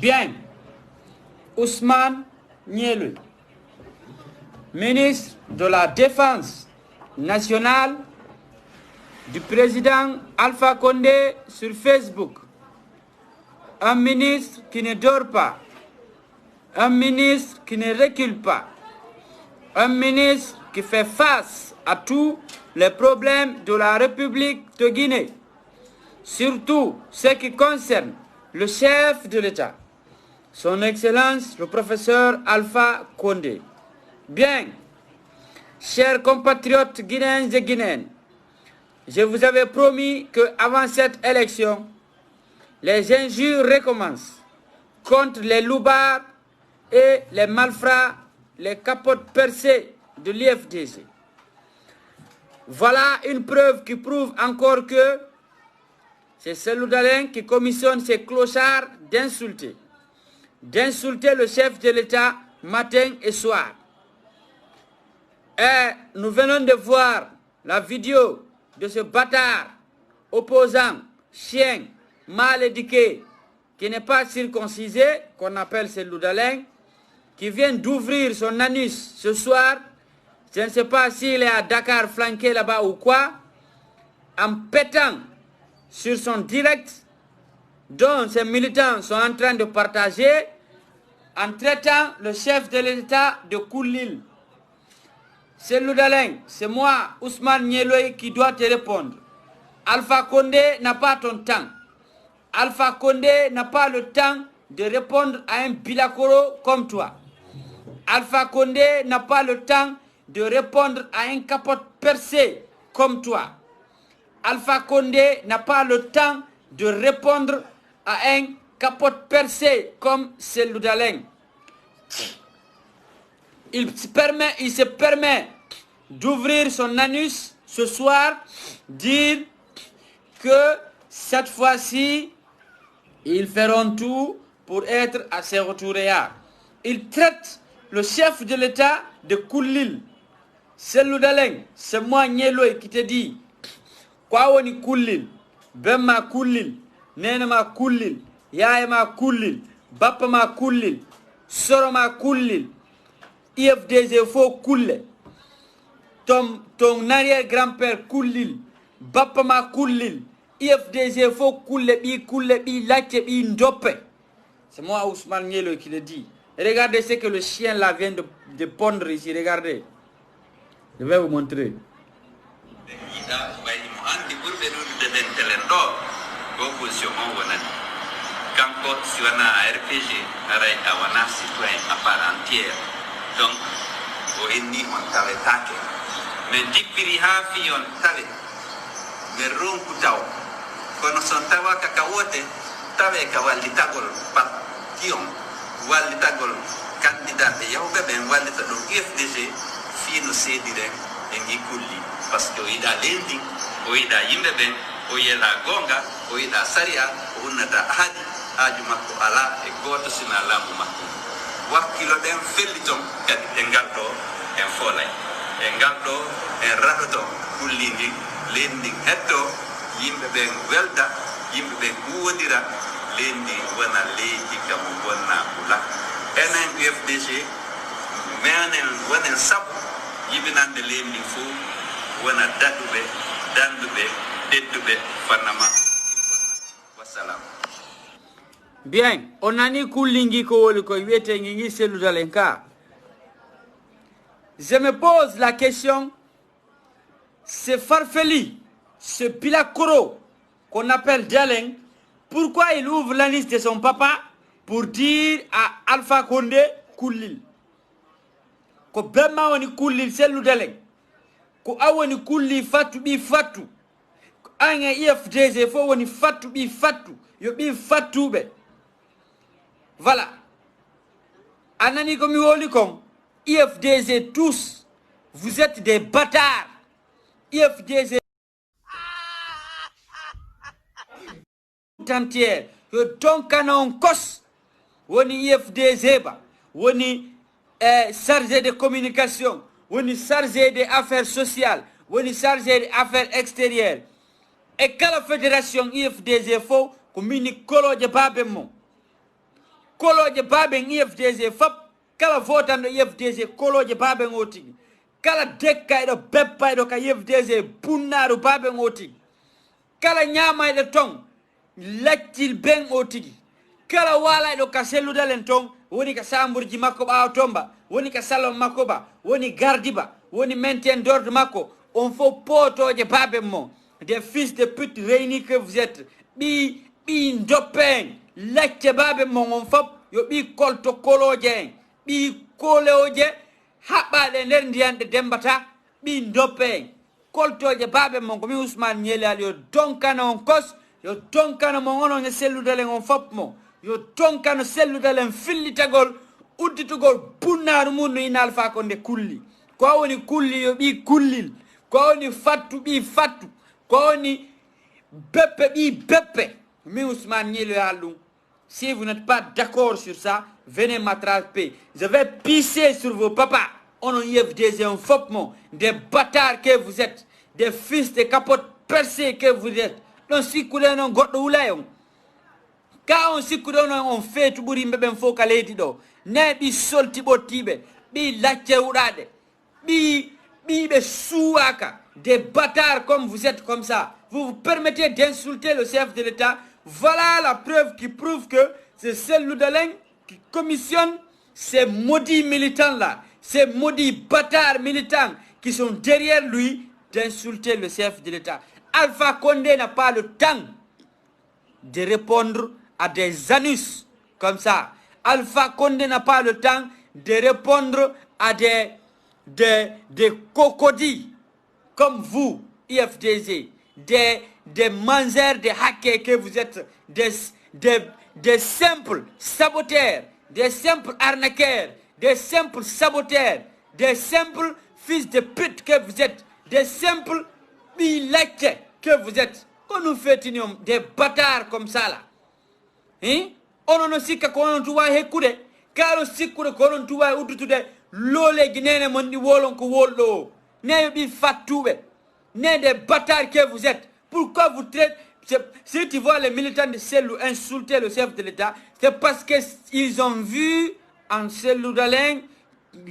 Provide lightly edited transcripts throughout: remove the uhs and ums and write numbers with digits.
Bien. Ousmane Niéloy, ministre de la Défense nationale du président Alpha Condé sur Facebook. Un ministre qui ne dort pas. Un ministre qui ne recule pas. Un ministre qui fait face à tous les problèmes de la République de Guinée. Surtout ce qui concerne le chef de l'État, son Excellence le professeur Alpha Condé. Bien, chers compatriotes guinéens et guinéennes, je vous avais promis qu'avant cette élection, les injures recommencent contre les loupards et les malfrats, les capotes percées de l'IFDG. Voilà une preuve qui prouve encore que c'est Cellou Dalein qui commissionne ces clochards d'insulter le chef de l'État matin et soir. Et nous venons de voir la vidéo de ce bâtard opposant, chien, mal éduqué, qui n'est pas circoncisé, qu'on appelle Cellou Dalein, qui vient d'ouvrir son anus ce soir. Je ne sais pas s'il est à Dakar flanqué là-bas ou quoi, en pétant sur son direct, dont ses militants sont en train de partager, en traitant le chef de l'État de Koulil. Cellou Dalein, c'est moi, Ousmane Niéloy, qui doit te répondre. Alpha Condé n'a pas ton temps. Alpha Condé n'a pas le temps de répondre à un bilakoro comme toi. Alpha Condé n'a pas le temps de répondre à un capote percé comme toi. Alpha Condé n'a pas le temps de répondre à un capote percé comme Cellou Dalein. Il se permet d'ouvrir son anus ce soir, dire que cette fois-ci, ils feront tout pour être à ses retours. Il traite le chef de l'État de Koulil. Cellou Dalein, c'est moi Niéloy qui te dit, quoi on est Koulil, Bemma Koulil, Nenema Koulil, Yaema Koulil, Bapama Koulil, Soroma Koulil, IFDG faux Koulil, ton arrière-grand-père Koulil, Bapama Koulil, IFDG faux Koulil, bi lache, bi ndope. C'est moi Ousmane Niéloy qui le dit. Regardez ce que le chien là vient de pondre ici, regardez. Je vais vous montrer. Kanko siwana RPG aray awana citoyen à part entière donc o enni on tawe take mais dippiri ha fi on tawe me ronku taw kono son tawa kakawote tawe ka walli tagol partion walli tagol candidat e yawbe ben walli to FDG fi no sedire en gikulli parce que o ida lendi o ida yimbe ben o yela gonga o ida saria o nata hadi aju makko ala e goto sina lambu makko wakkilo den felliton kadi e ngaldo en folay e ngaldo en radoto kullindi lendi hetto yimbe be welda yimbe be guwodira lendi wana leji kam wonna kula enen UFDG menen wonen sabu yibinande lendi fu wana dandube teddube fanama wassalam. Bien, on a ni Koulingi ko yete ngi Cellou Dalein. Je me pose la question, ce farfelu, ce pilakoro qu'on appelle Dalein, pourquoi il ouvre la liste de son papa pour dire à Alpha Condé Koulil? Ko bemma woni Koulil Cellou Dalein. Ko awoni Koulli fatu bi fatu. Anga IFDG fo woni fatu bi fatu. Yo bi fatube. Voilà. Anani komi woli kon. IFDG tous. Vous êtes des bâtards. IFDG entière. Yo tonkana kos. Woni IFDG ba. Woni chargé de communication. Woni chargé des affaires sociales. Woni chargé des affaires extérieures. Et quelle fédération IFDG faut que mini kolo de babemo. koloje baben IFDG fop kala votando IFDG koloje baben o tigi kala dekkayɗo beppayɗo ka IFDG bunnaɗo baben o tigi kala ñamayɗo ton laccil ben o tigi kala walayɗo ka selludalen ton woni ka sambourji makko ɓawa tomba woni ka salon makko ba woni gardiba woni maintien d'ordre makko on faut potoje baben mo des fils de pute réunis que vous êtes ɓi doppen lacce baben mo on fop yo ɓi kolto koloje en ɓi koleoje haɓɓaɗe nder ndiyanɗe dembata ɓi doppe en koltoje baben mo komi Ousmane Ñelal yo donkano on kos yo donkano mo onon e selludalen on fop mo yo donkano selludalen fillitagol udditugol bunnaru mum no ina Alpha Condé kulli ko woni kulli yo ɓi kullil ko woni fattu ɓi fattu ko woni beppe ɓi beppe mi Ousmane Ñelal ɗum. Si vous n'êtes pas d'accord sur ça, venez m'attraper. Je vais pisser sur vos papas. On en IFDG un fopement. Des bâtards que vous êtes. Des fils de capotes percés que vous êtes. Non, si vous avez un god ou là, quand on si on fait tout bouri mbeben fo kaledi do. Ne bi solti botibe. Bi lache urade. Bi be souaka. Des bâtards comme vous êtes comme ça. Vous vous permettez d'insulter le chef de l'État. Voilà la preuve qui prouve que c'est Cellou Dalein qui commissionne ces maudits militants-là, ces maudits bâtards militants qui sont derrière lui d'insulter le chef de l'État. Alpha Condé n'a pas le temps de répondre à des anus comme ça. Alpha Condé n'a pas le temps de répondre à des cocodis comme vous, IFDG, des mangeurs, des hackers que vous êtes, des simples saboteurs, des simples arnaqueurs, des simples saboteurs, des simples fils de pute que vous êtes, des simples bilacs que vous êtes. Quand nous faisons des bâtards comme ça là, hein? On ne sait qu'on doit écouter, car on sait qu'on doit écouter l'olé guinéen mondi wolon ko wollo, ne bi fatoué, ne des bâtards que vous êtes. Pourquoi vous traitez... Si tu vois les militants de Cellou insulter le chef de l'État, c'est parce qu'ils ont vu en Cellou Dalein,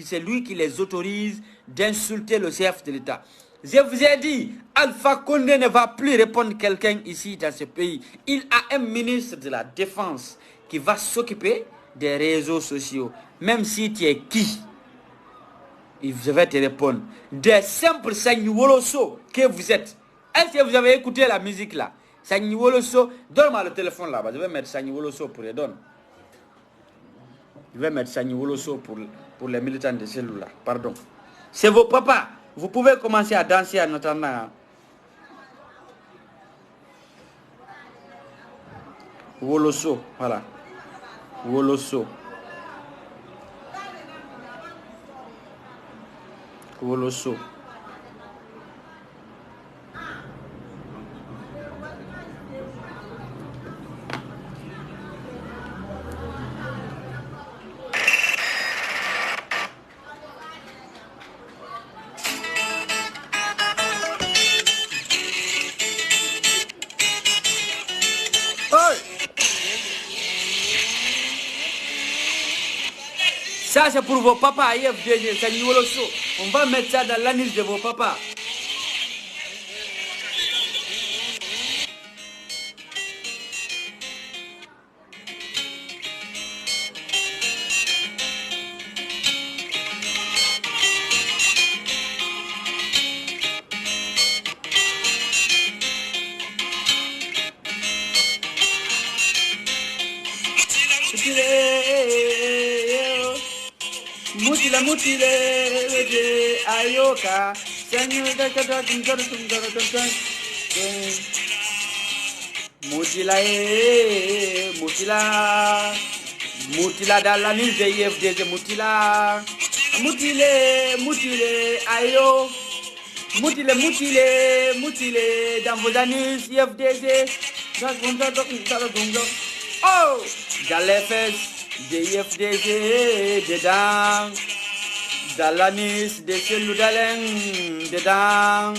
c'est lui qui les autorise d'insulter le chef de l'État. Je vous ai dit, Alpha Condé ne va plus répondre quelqu'un ici dans ce pays. Il a un ministre de la Défense qui va s'occuper des réseaux sociaux. Même si tu es qui, je vais te répondre. Des simples Sagniwoloso que vous êtes. Est-ce que vous avez écouté la musique là? Sagniwoloso, donne-moi le téléphone là-bas. Je vais mettre Sagniwoloso pour les donner. Je vais mettre Sagniwoloso pour les militants de Cellou là. Pardon. C'est vos papas. Vous pouvez commencer à danser en attendant. Woloso, voilà. Woloso. Woloso. Ça c'est pour vos papas, IFDG, Sagniwoloso. On va mettre ça dans l'anus de vos papas. Mutile, ayoka, mutila dans la nuit de IFDG, mutile, ayo, mutile dans vos anus, IFDG, oh, dans les fesses. De IFDG dedans, dans l'anis de Cellou Dalein dedans.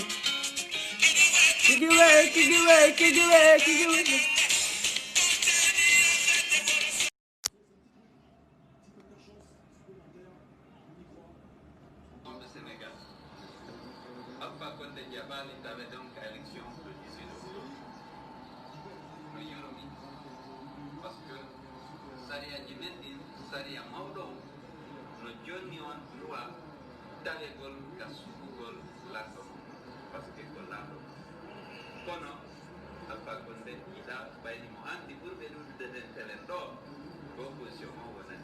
Alpha Condé Diabali avait donc élection le 18 octobre. No yoromi parce que Saria Jimetin, Saria Maudo, no joni on droit talegol ka sugugol lando parce que ko lando kono Alpha Condé ida bayni mo andi burbe dude den telendo opposition mo wona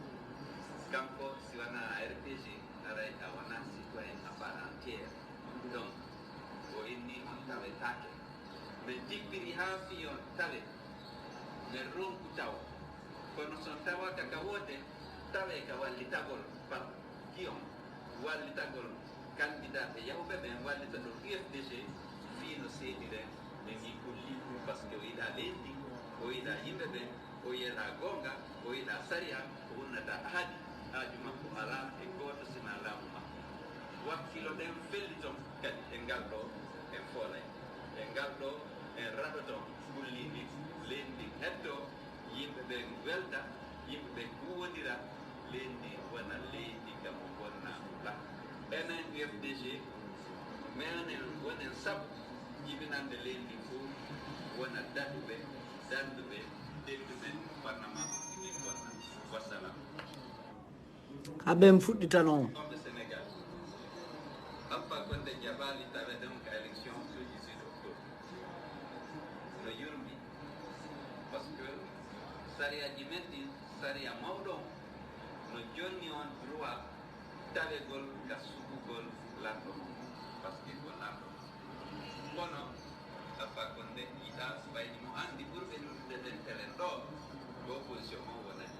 campo siwana RPG aray awana citoyen à part entière donc o inni on tawe take mais jippiri ha fiyon tawe mais ronku taw kono son tawa ka wote tawe ka wallitagol par kion wallitagol candidat e yawɓe ɓen wallita ɗo UFDG fino seedire ɓe gi kulli par ce que o yiɗa leydi o yiɗa yimɓe ɓen o yiɗa gonga o yiɗa saria o wonnata haadi haaju makko ala e goto sina laamu makko wakkilo ɗen felli ton kadi e ngal ɗo en foolay e ngal ɗo en raɗoton kullidi leydi heddo yimɓe ɓen welda yimɓe ɓen huwodira leydi wona leydi kam wonna la enen UFDG menen wonen sabu jibinande leydi fof wona daɗuɓe danduɓe denduɓe parlement ɗi wonna wassalam aɓen fuɗɗitano de Sénégal Alpha Condé Diabali tawe donc élection le 18 octobre no yurmi parce que saria jimetti saria mawɗo no jonni on droit tawegol ka sugugol lanɗo parce que ko lanɗo kono Alpha Condé yiɗa ɓayni mo andi ɓurɓe ɗuɗde den telen ɗo opposition mo wonani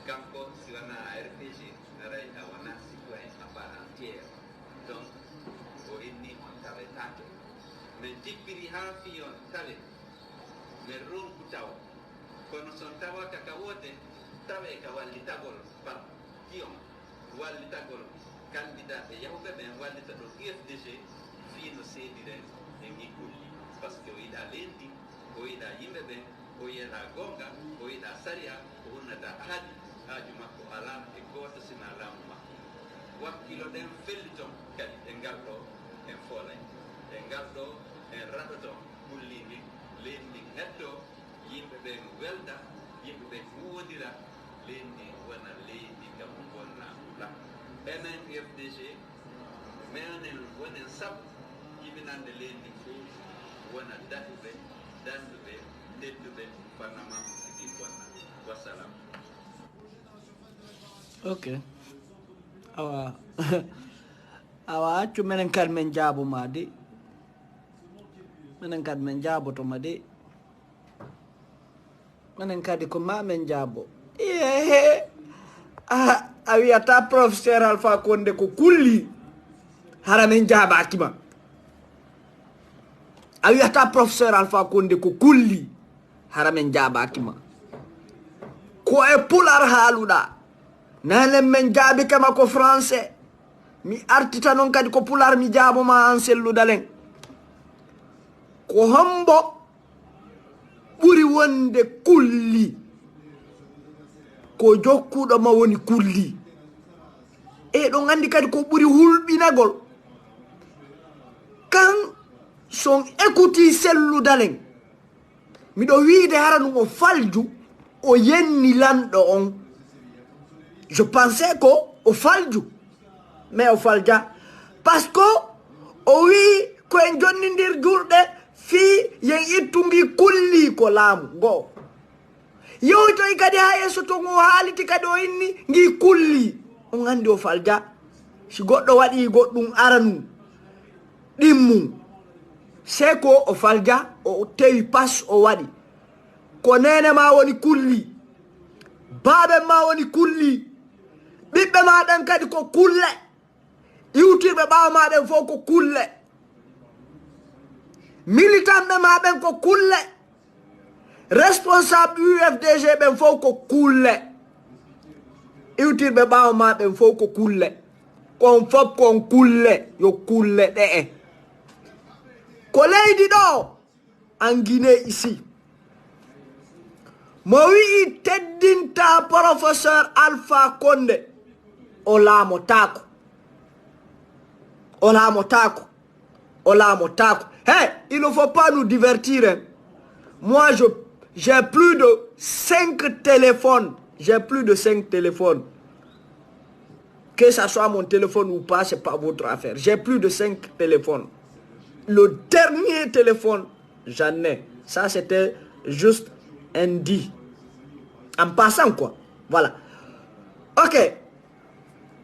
kanko si wona RPG aray a wona citoyen à part entière donc o inni on tawetake mais jippiri ha fiyon tawe mais ronku taw kono son tawaka ka wote tawe ka wallitagol par kion wallitagol candidat e yawɓe ɓen wallita ɗo UFDG fino seediren e gi kulli par ce que o yiɗa leydi o yiɗa yimɓe ɓen o yiɗa gonga o yiɗa saria o wonnata haadi haaju makko ala e goto sina laamu makko wakkilo ɗen felli ton kadi e ngal ɗo en foolay e ngal ɗo en raɗoton kullidi leydi heddo yimɓe ɓen welda yimɓe ɓen huwodira leydi wona leydi kam wonna la enen UFDG menen wonen sabu jibinande leydi fof wona daɗuɓe danduɓe tedduɓe parlement ɗi wonna wassalam ok awa awa accu menen kadi men jaaboma de menen kadi men jaabotoma de menen kadi ko ma men jaabo a wiyata professeur Alpha Condé ko kulli hara men jaabakima a wiyata professeur Alpha Condé ko kulli hara men jaabakima ko e pular haaluɗa nanen men jaabi kama ko français mi artita noon kadi ko pular mi jaaboma an selludalen ko hombo ɓuri wonde kulli ko jokkuɗo ma woni kulli e ɗon andi kadi ko ɓuri hulɓinagol kan son écouti selludalen miɗo wiide hara ɗum o falju o yenni lanɗo on je pensais ko o falju mais o falja par ce que o wi koyen jonnidir julɗe fi yen ittugi kulli ko laamu goo yewtoy kadi ha yesso ton o haaliti kadi o inni gi kulli on andi o falja si goɗɗo waɗi goɗɗum aranu ɗimmum c'est ko o falja o tewi pas o waɗi ko nene ma woni kulli baaɓe ma woni kulli ɓiɓɓe maɗen kadi ko kulle iwtirɓe ɓaawa maɗen fof ko kulle militant ɓe maɓen ko kulle responsable UFDG ɓen fof ko kulle iwtirɓe ɓaawa maɓen fof ko kulle kon fof kon kulle yo kulle ɗe ko leydi ɗo en Guinée ici mo wi'i teddinta professeur Alpha Condé o laamotako olamo tako. Hey, il ne faut pas nous divertir. Hein. Moi, j'ai plus de 5 téléphones. J'ai plus de 5 téléphones. Que ça soit mon téléphone ou pas, c'est pas votre affaire. J'ai plus de 5 téléphones. Le dernier téléphone, j'en ai. Ça, c'était juste un dit. En passant, quoi. Voilà. Ok.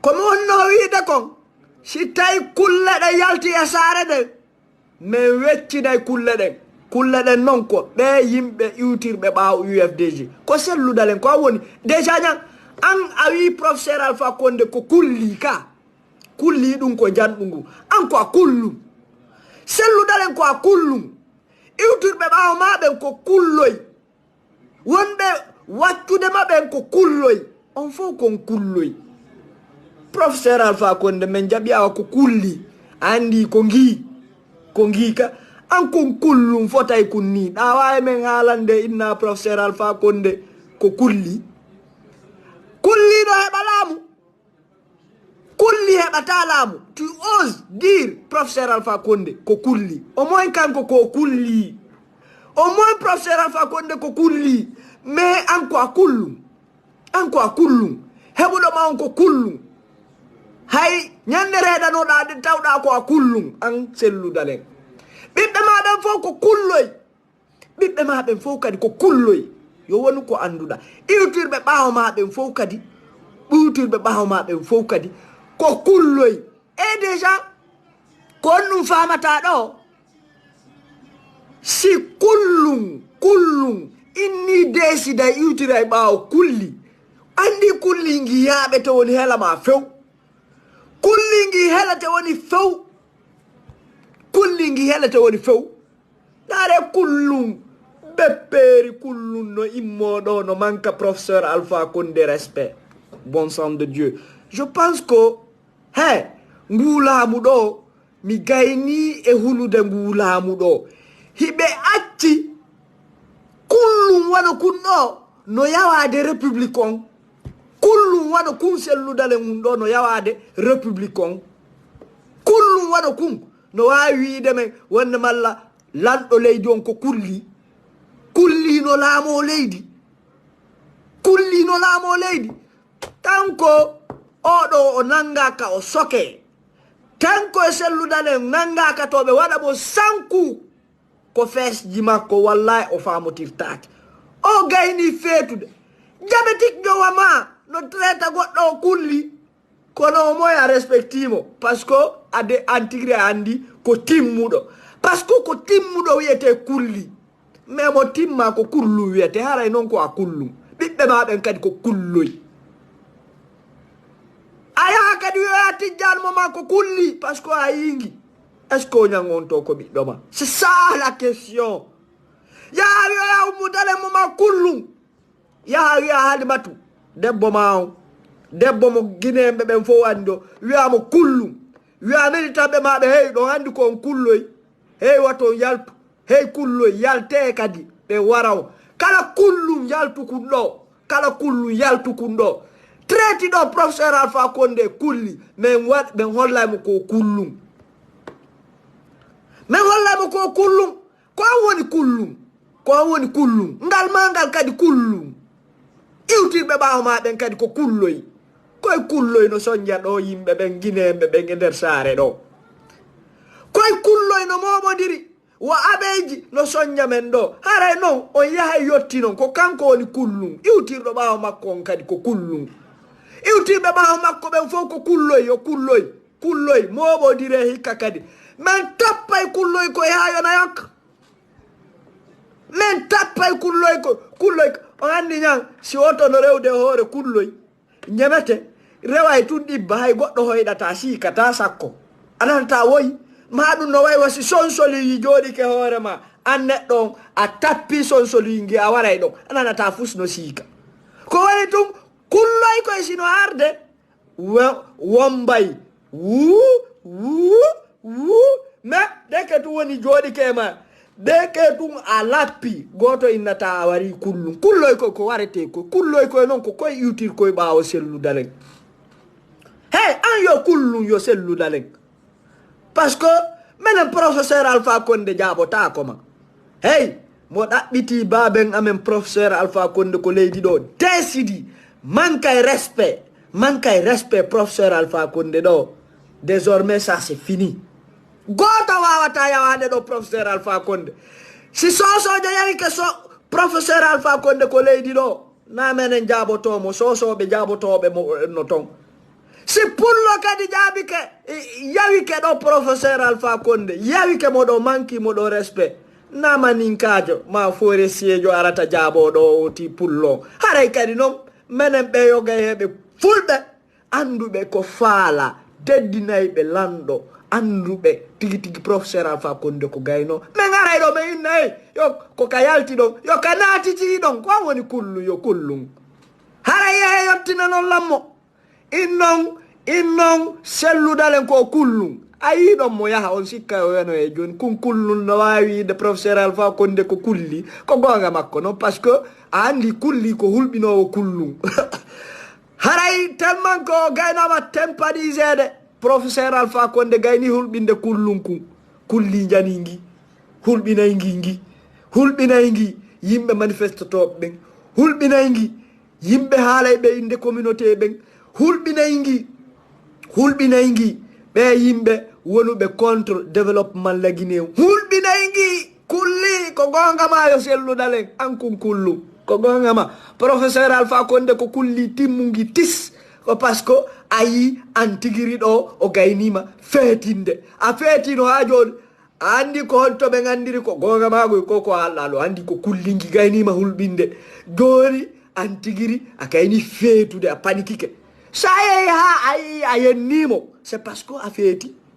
Comment on a eu d'accord? Si t'as coulé de yalti asare de. Mais wetti day coulé de non quoi. Be yimbe utir be ba UFDG. Ko sellu dalen ko woni. Déjà nyang an awi professeur Alpha Condé ko kulli ka. Kulli dum ko jandungu. An ko kullum. Sellu dalen ko kullum. Utir be ba ma ben ko kulloy. Wonde wattude ma ben ko kulloy. On faut qu'on kulloy. Professeur Alpha Condé men jabia ko kulli. Andi ko ngi ka an kun kullum fotay kunni da way men halande inna professeur Alpha Condé ko kulli do heba lamu kulli heba ta lamu. Tu oses dire professeur Alpha Condé ko kulli au moins kanko ko kulli au moins professeur Alpha Condé ko kulli mais an ko kullum hebudo ma on ko kullum hay nyande reda no da de tawda ko kullum an sellu dalen bibbe ma ben fo ko kulloy bibbe ma ben fo kadi ko kulloy yo wonu ko anduda iwtirbe baaw ma ben fo kadi buutirbe baaw ma ben fo kadi ko kulloy e déjà ko nu famata do si kullum inni desida iwtira baaw kulli andi kullingi yaabe to woni hela ma few kullingi helate woni few kullingi helate woni few dare kullum bepperi kullum no immodo no manca professeur Alpha Condé respect bon sang de Dieu. Je pense que he ngulamu do mi gayni e hulude ngulamu do hibe acci kullum wano kunno no yawade républicain kullum wano kun selludale mum do no yawade républicain kullum wano kun no wawi de men wonde malla lando leydi on ko kulli no laamo leydi tanko odo o nangaka o soke tanko e selludale nangaka tobe wada bo sanku ko fes jimako wallahi o famotirtaake o gayni fetude diabétique do wama no traita goddo kulli kono moya respectimo parce que ade antigre andi ko timmudo parce que ko timmudo wiete kulli mais mo timma ko kullu wiete haray non ko akullu bibbe ma ben kadi ko kulloy aya kadi wiati janmo ma ko kulli parce que ayingi est-ce que nyangon to ko biddo ma c'est ça la question ya mudale mo ma kullu ya hadi batu debbo mo ginembe ben fo wando wiamo kullum wiameli tabe mabe hey do handi ko kulloy hey wato yaltu hey kulloy yalte kadi be waraw kala kullum yaltu kundo traiti do professeur Alpha Condé kulli men wat ben holla mo ko kullum ko woni kullum ngal mangal kadi kullum iwtirbe baaw ma ben kadi ko kulloy koy kulloy no sonja do yimbe ben ginembe ben e der saare do koy kulloy no momodiri wa abeji no sonja men do hare non o yaha yotti non ko kanko woni kullum iwtirdo baaw makko on kadi ko kullum iwtirbe baaw makko ben fo ko kulloy momodire hikka kadi men tappay kulloy ko yaayo na yak men tappay kulloy ko o andi nyang si oto no rewde hoore kulloy nyamete reway tundi bahay goddo hoydata si kata sakko ananta woyi ma dum no way wasi sonsoli jodi ke hoore ma anne don a tappi sonsoli ngi a waray don ananta fusno sika ko wari tum kulloy ko sino arde wombay wu me deke tu woni jodi ke ma deke tum a lappi goto innata wari kullum kulloy ko warete ko kulloy ko non ko koy utir koy baawo sellu dalen hey an yo kullum yo sellu dalen parce que menen professeur Alpha Condé jaabota koma hey mo ɗaɓɓiti baben amen professeur Alpha Condé ko leydi ɗo décidi manque respect professeur Alpha Condé ɗo désormais ça c'est fini goto wawata yawade ɗo professeur Alpha Condé si sosojo yawi ke so professeur Alpha Condé ko leydi ɗo na menen jaabotomo sosoɓe jaabotoɓe mo no ton si pullo kadi jaabi ke yawi ke ɗo professeur Alpha Condé yawi ke moɗo manki moɗo respect namaninkajo ma fore siejo arata jaaboɗo o ti pullo haray kadi noon menen ɓe yoga heɓe fulɓe anduɓe ko faala deddinayɓe lanɗo anduɓe tigi tigi professeur Alpha Condé ko gayno min aray ɗo ɓe innayi yo ko ka yalti ɗon yo ka naatiti ɗon ko woni kullu yo kullum haray yehe yottina noon lammo innon selludalen ko kullum ayi ɗon mo yaha on sikka o weno e joni kullum no wawi de professeur Alpha Condé ko kulli ko gonga makko non par ce que a andi kulli ko hulɓinowo kullum haray tellement ko gaynoma tempadisede professeur Alpha Condé gayni hulɓinde kullum ku kulli janingi hulɓinaygi hulɓinaygi yimɓe manifestatoɓe ɓen hulɓinaygi yimɓe haalayɓe inde communauté ɓen hulɓinaygi ɓe yimɓe wonuɓe contre développement lagine hulɓinaygi kulli ko gonga ma yo selludalen ankun kullum ko gonga ma professeur Alpha Condé ko kulli timmugi tis ko par ce que ayi an tigiri ɗo o gaynima feetinde a feetino ha joni a andi ko holto ɓe gandiri ko gonga magoy ko hallalo andi ko kullingi gaynima hulɓinde joni an tigiri a gayni feetude a panikike sa yehi ha ayi a yennimo c'est parce que a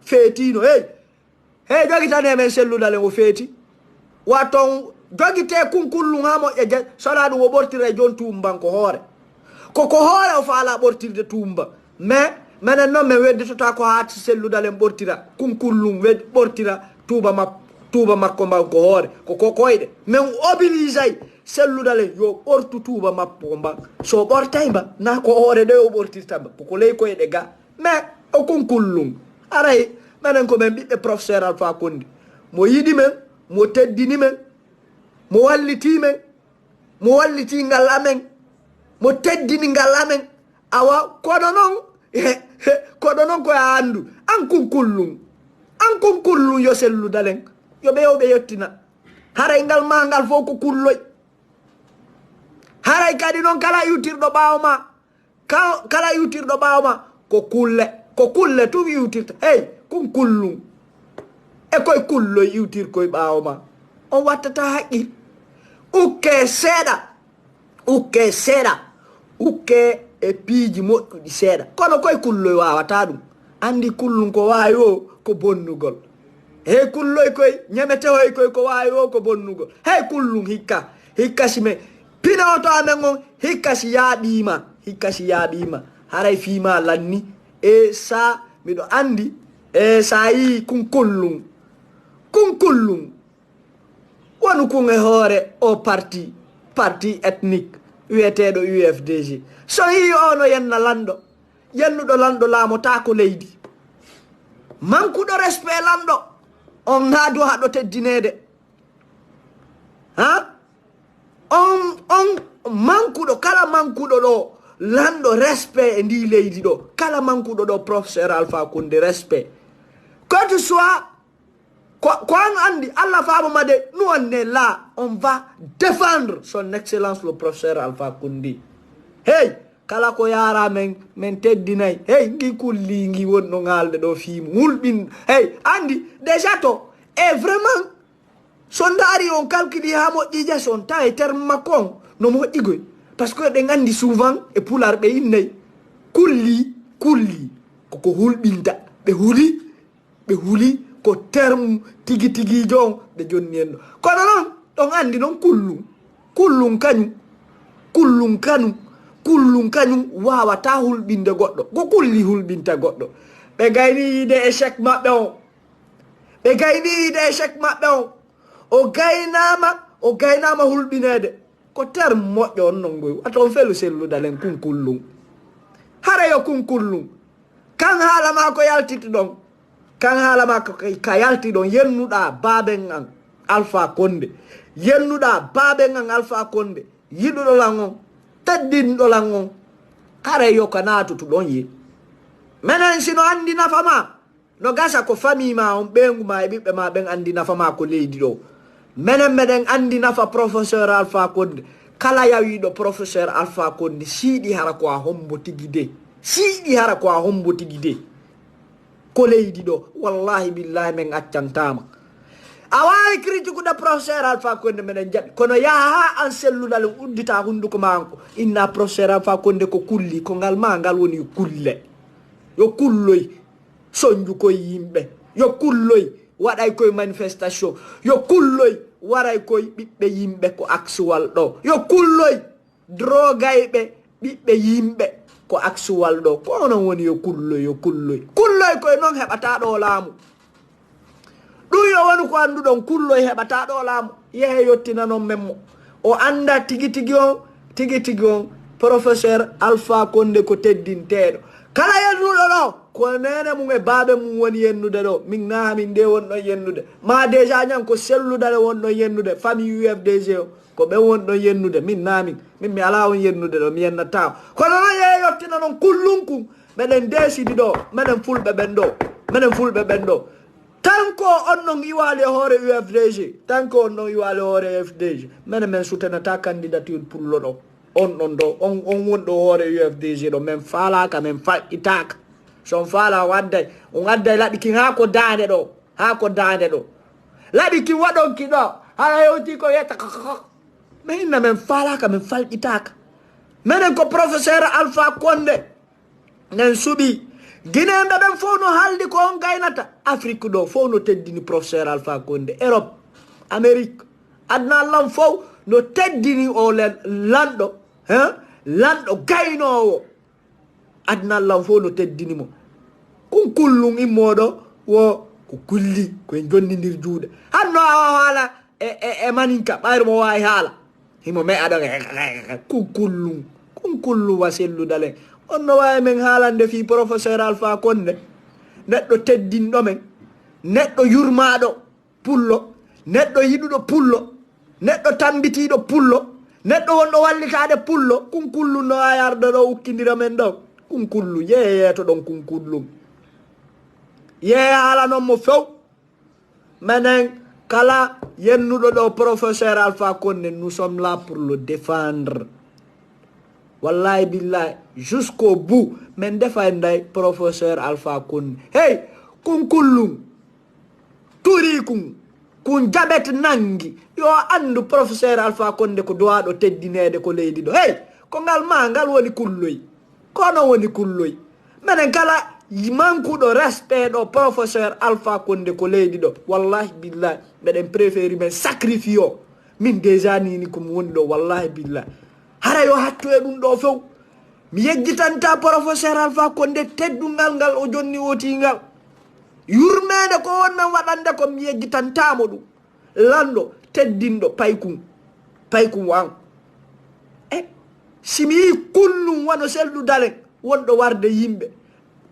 feetino hey jogitane men selludalen o feeti waton jogite kunkullum ha moƴƴe je sona ɗum o ɓortira joni tumban ko hoore koko hoore o faala ɓortirde tumba mais minen noon min wedditota ko ha selludalen ɓortira kunkullum ɓortira tuuba makko mban ko hoore koko koyɗe min obilisay selludalen yo ɓortu tuuba makko mban so ɓortay mba na ko hoore ɗe o ɓortirta mba koko ley koyɗe ga mais o kunkullum aray minen ko men ɓiɓɓe professeur Alpha Condé mo yiɗi men mo teddini men mo walliti men mo walliti ngal amen mo teddini ngal amen awa kono noon koye andu an kunkullum yo selludalen yo ɓe yettina haray ngal ma ngal fof ko kulloy haray kadi noon kala yutirɗo ɓaawo ma ko kulle tum iwtirta hey kunkullum e koye kulloy iwtir koye ɓaawo ma on wattata haqqil ukke seeɗa ukke e piiji moƴƴuɗi seeɗa kono koye kulloy wawata ɗum andi kullum ko wawi o ko bonnugol hey kulloy koye ñemetehoy koye ko wawi o ko bonnugol hey kullum hikka si men pinoto amen on hikka si yaaɓima haray fima lanni e sa miɗo andi e sa yi kunkullum wonu kun e hoore o parti ethnique wiyeteɗo UFDG so yi ono yennuɗo lanɗo laamota ko leydi mankuɗo respect lanɗo on naadu haɗo teddinede ha on mankuɗo kala mankuɗo ɗo lanɗo respect e ndi leydi ɗo kala mankuɗo ɗo professeur Alpha Condé respect que soit ko an andi Allah faamo made nous on est là on va défendre son excellence le professeur Alpha Condé hey kala ko yara men teddinay hey ngi kulli ngi wonno ngalde ɗo fiimu hulɓin hey andi déjà to et vraiment son daari on calculi ha moƴƴije son tawi terme makko on no moƴƴigoy par ce que ɗe gandi souvent e pular ɓe innay kulli koko hulɓinta ɓe huuli ko terme tigi jon ɓe jonni en ɗo kono noon ɗon andi noon kullum kañum wawata hulɓinde goɗɗo ko kulli hulɓinta goɗɗo ɓe gayni yiide échec maɓɓe on o gaynama hulɓinede ko terme moƴƴo on non goy wata on felu selludalen kunkullum hara yo kunkullum kan haala ma ko yaltiti ɗon kan halama ka yalti don yennuda baben an Alpha Condé yennuda baben an Alpha Condé yidudo langon teddin do langon kare yo kanatu to don yi menen sino andi nafama no gasa ko fami ma on bengu ma e bibbe ma ben andi nafama ko leydi do meden andi nafa professeur Alpha Condé kala yawi do professeur Alpha Condé sidi hara ko a hombo tigide sidi hara ko a hombo tigide ko leydi do wallahi billahi men accantama awai critiqueu da professeur Alpha Condé menen jabi kono yaha an selludal uddita hunduko manko inna professeur Alpha Condé ko kulli ko ngal ma ngal woni kulle yo kulloy sonju ko yimbe yo kulloy waday koy manifestation yo kulloy waray koy bibbe yimbe ko actual do yo kulloy drogaybe bibbe yimbe ko actual do ko non woni yo kulloy koy non hebata do laamu du yo wonu ko andu don kulloy hebata do laamu yehe yottina non memmo o anda tigi on professeur Alpha Condé ko teddintedo kala yennudo do ko nene mu e baabe mu woni yennude do min na min de wonno yennude ma déjà nyan ko selludale wonno yennude famille UFDG ko be wonno yennude min mi ala won yennude do mi yennata ko no ye yottina non kullunkum meden desidi do meden fulbe bendo tanko onnon iwale hore UFDG tanko onnon iwale hore UFDG men soutenata candidature pour lo do on wondo hore UFDG do men fala ka men fa itaka son fala wadde on wadde labi kin ha ko dande do labi kin wadon ki do hala yoti ko yeta men na men fala ka men fal itaka menen ko professeur Alpha Condé nen subi ginembe ben fo no haldi ko on gaynata Afrique do fo no teddini professeur Alpha Condé Europe Amerique adna lam fo no teddini o lando lando gaynowo adna lam fo no teddini mo kun kullum immodo wo ko kulli ko jonnindir juude hanno hala e maninka bayro mo way hala himo me ado kun kullu wasellu dale onno way men halande fi professeur Alpha Condé neddo teddinɗo men neddo yurmaado pullo neddo yidudo pullo neddo tambitido pullo neddo wonno wallitaade pullo kun kullu no ayardo do ukkindira men do kun kullu yeeto don kun kullu hala non mo few menen kala yennudo do professeur Alpha Condé nous sommes là pour le défendre wallahi billahi jusqu'au bout men defenday professeur Alpha Condé hey kun kullu turikum kun jabet nangi yo andu professeur Alpha Condé ko doado teddinede ko leydi do hey ko ngal ma ngal woni kulloy kono woni kulloy menen kala manku do respect do professeur Alpha Condé ko leydi do wallahi billahi beden préféri men sacrifice min déjà ni ko woni do wallahi billahi hara yo hatto e dum do few mi yejjitanta professeur Alpha Condé teddungal ngal o jonni wotingal yurmede ko wonmen wadande ko mi yejjitantamo dum lando teddindo paykum wan simi kullum wano seldu dalen wondo warde yimbe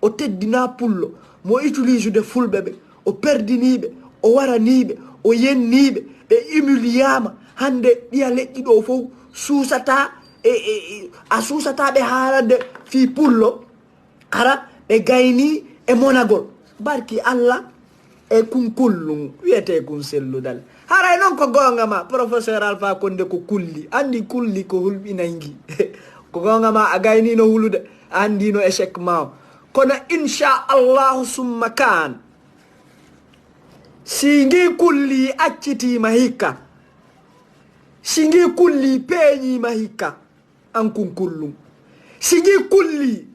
o teddina pullo mo utilise de fulbe be o perdinibe o waranibe o yennibe be humiliama hande biya leddi do fo susata a susata be halade fi pullo ara be gayni e monagol barki Allah e kun kullum wiete kun selludal haray non ko gonga ma professeur Alpha Condé ko kulli andi kulli ko hulbinangi ko gonga ma a gayni no hulude andi no échec ma kono insha Allah summa kan singi kulli acciti mahika singi kulli peñi mahika an kun kullum singi kulli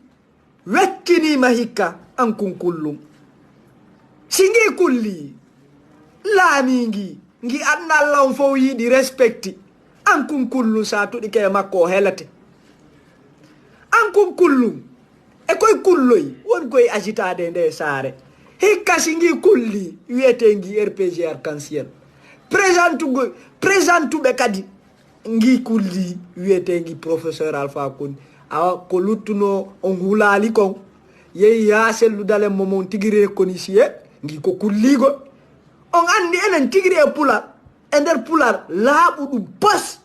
wekkini mahika an kun kullum singi kulli lamingi ngi anna law fo yidi respecti an kun kullu sa tudi ke makko helate an kun kullu e koy kulloy won koy agitade nde sare hikka singi kulli wiete ngi RPG arc-en-ciel présentu be kadi ngi kulli wiete ngi professeur Alpha Condé awa ko luttuno on hulali kon yeyi ya sellu dale momon tigire konisiye ngi ko kulligo on andi enen tigri e pular e nder pular laaɓuɗum bos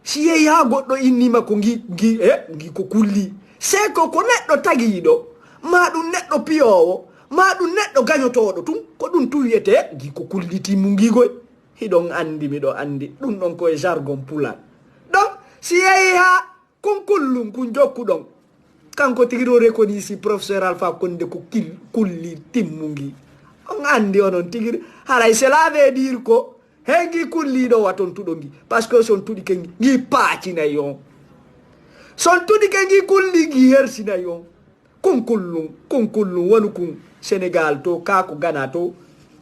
si yehi ha goɗɗo innima ko ngi ko kulli c'est que ko neɗɗo tagiɗo ma ɗum neɗɗo piyowo ma ɗum neɗɗo gañotoɗo tun ko ɗum tu wiyete ngi ko kullitimmu ngigoy hiɗon andi miɗo andi ɗum ɗon koye jargon pular donc si yehi ha konkullum kun jokkuɗon kanko tigiro reconi si professeur Alpha Condé ko kulli timmungi on andi onon tigiri haray cela veut dire ko hengi kulliɗo waton tuɗo ngi parce que son tuɗi ke ngi paacinayi on son tuɗi ke ngi kulli ngi hersinayi on kunkullum woni kun Sénégal to kako Ghana to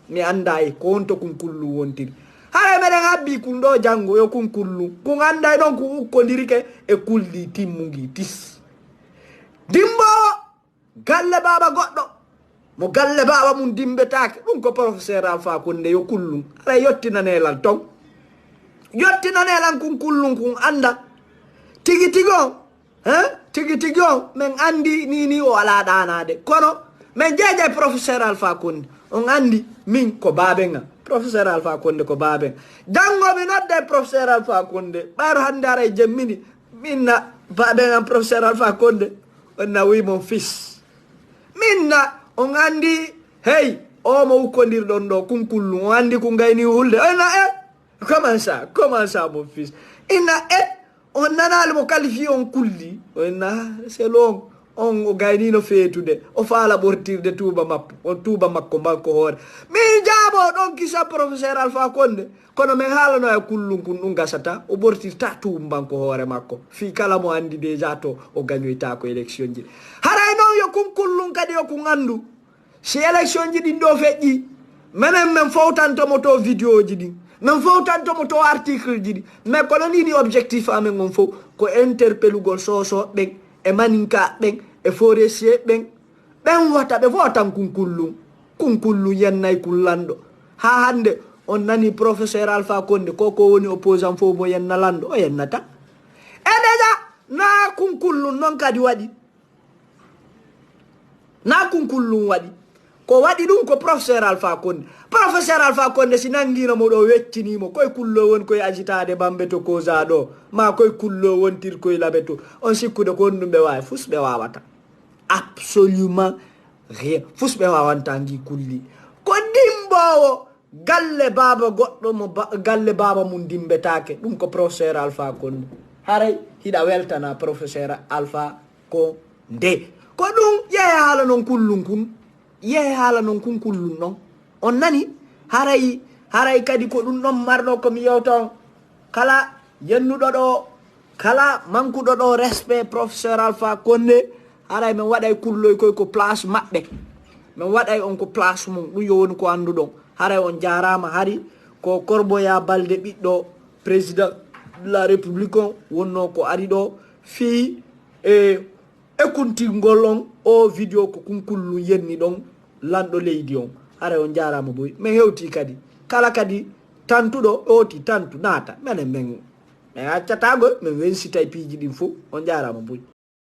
mi anda e ko on to kunkullum wontiri haray meɗen habbi kun ɗo janggo yo kunkullum kun anda ɗon ko ukkodiri ke e kulli timmungi tis dimbowo galle baba goɗɗo mo galle baba mum dimbetake ɗum ko professeur Alpha Condé yo kullum aɗa yottinanelal ton yottinanelal kun kullum kun anda tigi tigi on min andi ni o ala ɗanade kono min jeejay professeur Alpha Condé on andi min ko babenga professeur Alpha Condé ko baben jango mi nodde professeur Alpha Condé ɓayro hande ara e jammini minna babenga professeur Alpha Condé on na wi mon fils minna on andi hey o mo ukkondirɗon ɗo kunkullu on andi ko gayni hulde ona comment ça mon fils ina on nanali mo qualifié on kulli ona c'est long on o gaynino feetude o faala ɓortirde tuuba mappo on tuuba makko banko hoore min jaabo ɗon kisa professeur Alpha Condé kono min haalano e kullum kun ɗum gasata o ɓortirta tuuba banko hoore makko fi kala mo andi déjà to o gañoyta ko élection ji haray noon yo kun kullum kadi yo kun andu si élection ji ɗin ɗo feƴƴi minen min fawtantomo to vidéo ji ɗin min fawtantomo to article ji ɗi mais kono nini objectif amen on fof ko interpellugol soso ɓen e maninka ɓen e forestier ɓen wata ɓe fotan kunkullum yennayi kullanɗo ha hande on nani professeur Alpha Condé ko woni opposant fof mo yenna lanɗo o yennata e déjà na kunkullum noon kadi waɗi na kunkullum waɗi ko waɗi ɗum ko professeur Alpha Condé si nanguinomo ɗo weccinimo koye kullo won koye agitade bambe to causa ɗo ma koye kullo wontir koye laɓe to on sikkude ko honɗum ɓe wawi fus ɓe wawata absolument rien fus ɓe wawanta ngi kulli ko dimbowo galle baba goɗɗo mo galle baba mum dimbetake ɗum ko professeur Alpha Condé haray hiɗa weltana professeur Alpha Condé ko ɗum yehe haala noon kullum kun yehe haala noon kun kullum noon on nani haray kadi ko ɗum ɗon marɗo komi yewton kala yennuɗo ɗo kala mankuɗo ɗo respect professeur Alpha Condé haray min waɗay kulloy koy ko place maɓɓe min waɗay on ko place mum ɗum yo woni ko anduɗon haray on jarama hari ko Corboya Balde ɓiɗɗo président de la république on wonno ko ari ɗo fi ekkuntingol on o vidéo ko kunkullu yenni ɗon lanɗo leydi on haray on jarama boy min hewti kadi kala kadi tantuɗo oti tantu naata minen min accatago min wensitay piiji ɗin fof on jarama boy